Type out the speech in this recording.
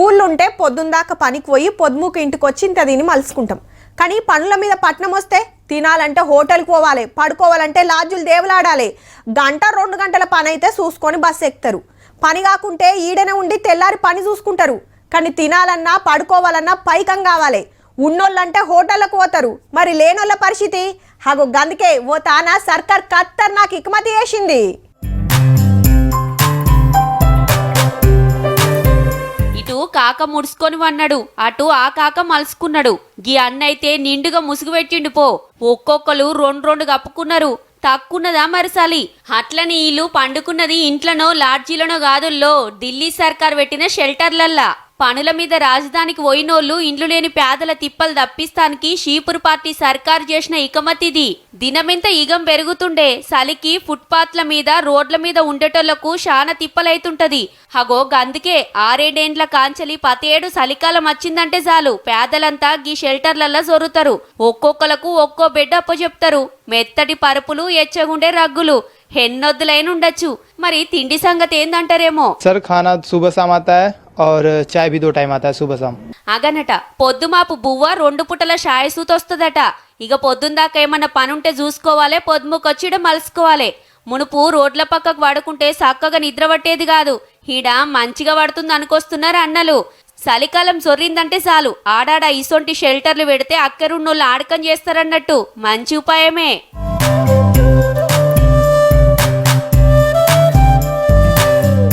ఊళ్ళుంటే పొద్దుందాకా పనికి పోయి పొద్దుముకు ఇంటికి వచ్చి ఇంత తిని మలుసుకుంటాం. కానీ పనుల మీద పట్నం వస్తే తినాలంటే హోటల్కి పోవాలి, పడుకోవాలంటే లాడ్జులు దేవులాడాలి. 1-2 గంటల పని అయితే చూసుకొని బస్సు ఎక్కుతారు. పని కాకుంటే ఈడనే ఉండి తెల్లారి పని చూసుకుంటారు. కానీ తినాలన్నా పడుకోవాలన్నా పైకం కావాలి. ఉన్నోళ్ళంటే హోటళ్ళకు పోతారు, మరి లేనోళ్ళ పరిస్థితి హాగో. గందుకే ఓ తానా సర్కార్ ఖతర్నాక్ ఇకమతి చేసింది. ఇటు కాక ముడుచుకొని వన్నాడు, అటు ఆ కాక మలుసుకున్నాడు. గీ అన్నైతే నిండుగా ముసుగు పెట్టిండు పో. ఒక్కొక్కరు 2 కప్పుకున్నారు. తక్కున్నదా మరిసాలి. అట్లని వీళ్ళు పండుకున్నది ఇంట్లోనో లాడ్జీలనో కాదుల్లో, ఢిల్లీ సర్కార్ పెట్టిన షెల్టర్లల్లా. పనుల మీద రాజధానికి పోయినోళ్ళు ఇండ్లు లేని పేదల తిప్పలు తప్పిస్తానికి షీపురు పార్టీ సర్కారు చేసిన ఇకమతిది. దినమింత ఈగం పెరుగుతుండే సలికి ఫుట్పాత్ల మీద రోడ్ల మీద ఉండేటోళ్లకు శాన తిప్పలైతుంటది. హగో గందుకే 6-7 కాంచలి 17 చలికాలం వచ్చిందంటే చాలు పేదలంతా గీ షెల్టర్లల్లా జొరుతారు. ఒక్కొక్కలకు ఒక్కో బెడ్ అప్పచెప్తారు. మెత్తటి పరుపులు, ఎచ్చగుండే రగ్గులు, ఎన్నొద్దులైన ఉండొచ్చు. మరి తిండి సంగతి ఏందంటారేమో. सर खाना सुबह शाम आता है और चाय भी 2 टाइम आता है सुबह शाम. అగనట పొద్దుమాపు బువ్వ 2 పుటల షాయసూతొస్తదట. ఇక పొద్దుందాకా ఏమన్నా పనుంటే చూసుకోవాలి, పొద్దుముకొచ్చిడ మలుసుకోవాలి. మునుపు రోడ్ల పక్కకు పడుకుంటే చక్కగా నిద్ర పట్టేది కాదు. ఈడ మంచిగా పడుతుంది అనుకొస్తున్నారు అన్నలు. చలికాలం సొర్రిందంటే చాలు ఆడాడ ఇసొంటి షెల్టర్లు పెడితే అక్కరున్నోళ్ళు ఆడకం చేస్తారన్నట్టు. మంచి ఉపాయమే.